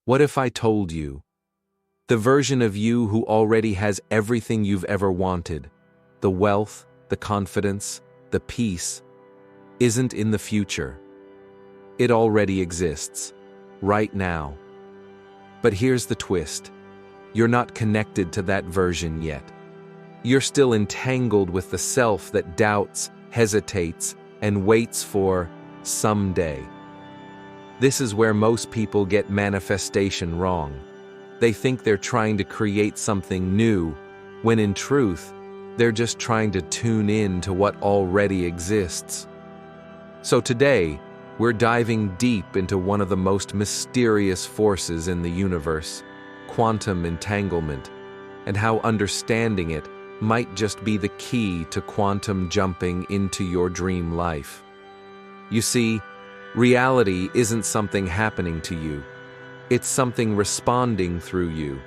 What if I told you? The version of you who already has everything you've ever wanted, the wealth, the confidence, the peace, isn't in the future. It already exists, right now. But here's the twist. You're not connected to that version yet. You're still entangled with the self that doubts, hesitates, and waits for someday. This is where most people get manifestation wrong. They think they're trying to create something new, when in truth, they're just trying to tune in to what already exists. So today, we're diving deep into one of the most mysterious forces in the universe, quantum entanglement, and how understanding it might just be the key to quantum jumping into your dream life. You see, reality isn't something happening to you. It's something responding through you.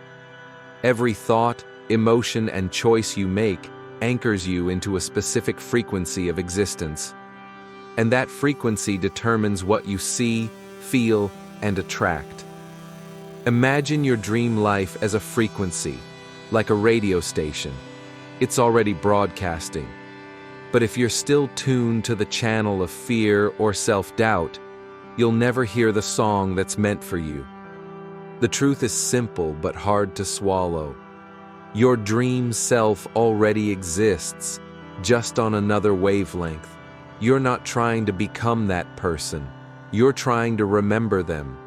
Every thought, emotion, and choice you make anchors you into a specific frequency of existence. And that frequency determines what you see, feel, and attract. Imagine your dream life as a frequency, like a radio station. It's already broadcasting. But if you're still tuned to the channel of fear or self-doubt, you'll never hear the song that's meant for you. The truth is simple but hard to swallow. Your dream self already exists, just on another wavelength. You're not trying to become that person. You're trying to remember them.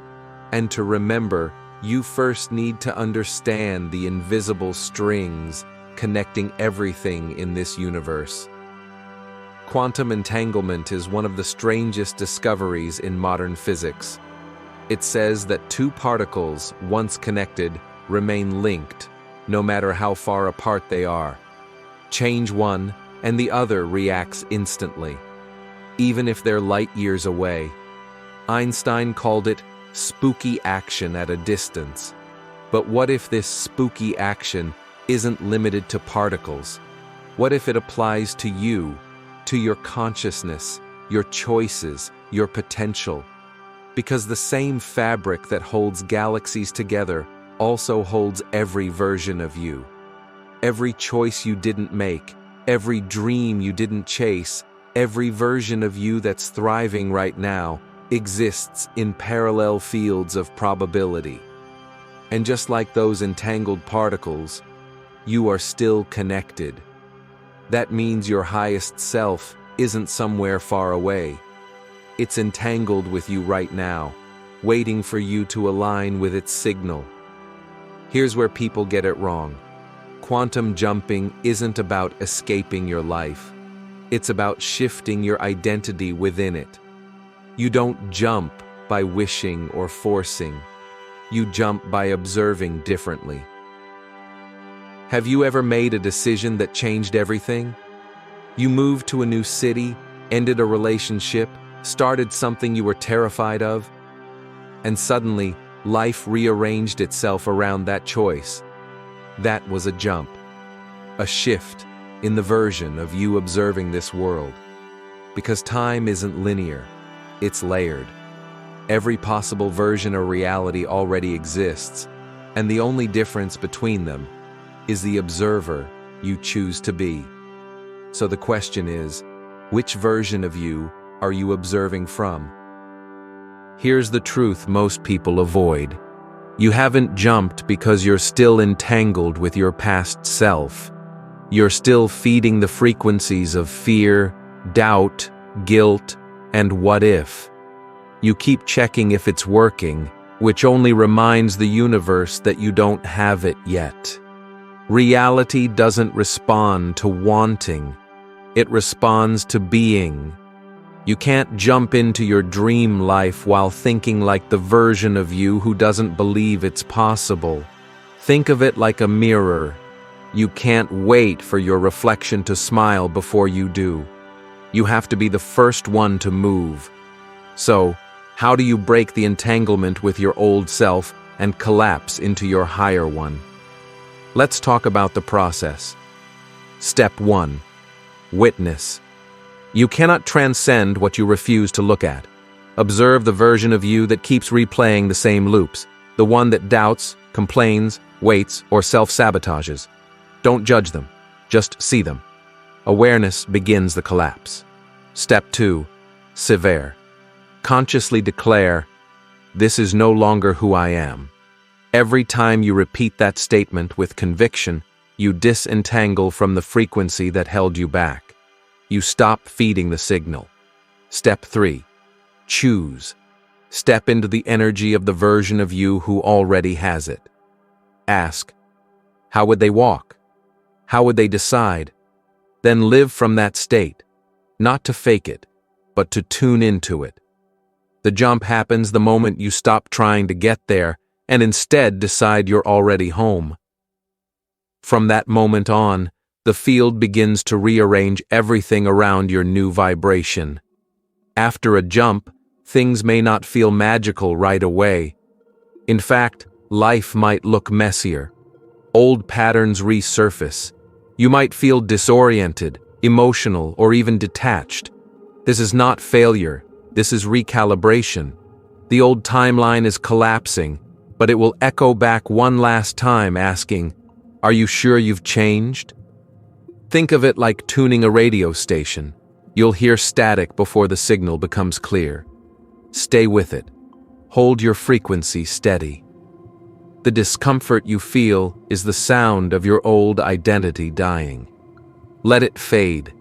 And to remember, you first need to understand the invisible strings connecting everything in this universe. Quantum entanglement is one of the strangest discoveries in modern physics. It says that two particles, once connected, remain linked, no matter how far apart they are. Change one, and the other reacts instantly, even if they're light years away. Einstein called it spooky action at a distance. But what if this spooky action isn't limited to particles? What if it applies to you, to your consciousness, your choices, your potential? Because the same fabric that holds galaxies together also holds every version of you. Every choice you didn't make, every dream you didn't chase, every version of you that's thriving right now exists in parallel fields of probability. And just like those entangled particles, you are still connected. That means your highest self isn't somewhere far away. It's entangled with you right now, waiting for you to align with its signal. Here's where people get it wrong. Quantum jumping isn't about escaping your life. It's about shifting your identity within it. You don't jump by wishing or forcing. You jump by observing differently. Have you ever made a decision that changed everything? You moved to a new city, ended a relationship, started something you were terrified of, and suddenly, life rearranged itself around that choice. That was a jump, a shift in the version of you observing this world. Because time isn't linear, it's layered. Every possible version of reality already exists, and the only difference between them is the observer you choose to be. So the question is, which version of you are you observing from? Here's the truth most people avoid. You haven't jumped because you're still entangled with your past self. You're still feeding the frequencies of fear, doubt, guilt, and what if. You keep checking if it's working, which only reminds the universe that you don't have it yet. Reality doesn't respond to wanting. It responds to being. You can't jump into your dream life while thinking like the version of you who doesn't believe it's possible. Think of it like a mirror. You can't wait for your reflection to smile before you do. You have to be the first one to move. So, how do you break the entanglement with your old self and collapse into your higher one? Let's talk about the process. Step 1. Witness. You cannot transcend what you refuse to look at. Observe the version of you that keeps replaying the same loops, the one that doubts, complains, waits, or self-sabotages. Don't judge them, just see them. Awareness begins the collapse. Step 2. Severe. Consciously declare, "This is no longer who I am." Every time you repeat that statement with conviction, you disentangle from the frequency that held you back. You stop feeding the signal. Step 3. Choose. Step into the energy of the version of you who already has it. Ask, how would they walk? How would they decide? Then live from that state, not to fake it, but to tune into it. The jump happens the moment you stop trying to get there and instead decide you're already home. From that moment on, the field begins to rearrange everything around your new vibration. After a jump, things may not feel magical right away. In fact, life might look messier. Old patterns resurface. You might feel disoriented, emotional, or even detached. This is not failure. This is recalibration. The old timeline is collapsing, but it will echo back one last time asking, "Are you sure you've changed?" Think of it like tuning a radio station. You'll hear static before the signal becomes clear. Stay with it. Hold your frequency steady. The discomfort you feel is the sound of your old identity dying. Let it fade.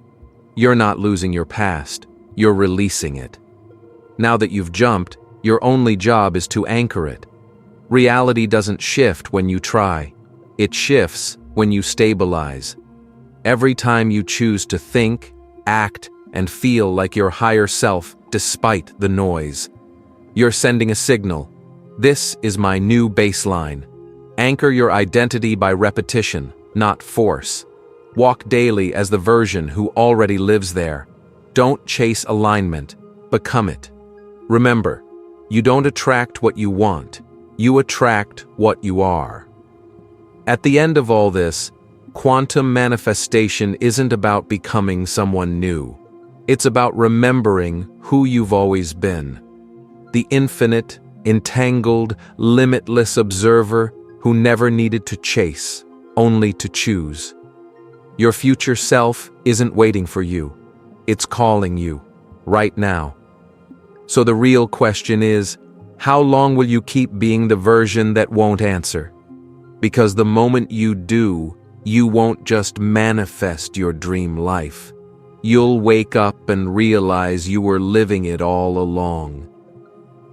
You're not losing your past. You're releasing it. Now that you've jumped, your only job is to anchor it. Reality doesn't shift when you try. It shifts when you stabilize. Every time you choose to think, act, and feel like your higher self despite the noise, you're sending a signal. This is my new baseline. Anchor your identity by repetition, not force. Walk daily as the version who already lives there. Don't chase alignment, become it. Remember, you don't attract what you want. You attract what you are. At the end of all this, quantum manifestation isn't about becoming someone new. It's about remembering who you've always been. The infinite, entangled, limitless observer who never needed to chase, only to choose. Your future self isn't waiting for you. It's calling you, right now. So the real question is, how long will you keep being the version that won't answer? Because the moment you do, you won't just manifest your dream life. You'll wake up and realize you were living it all along.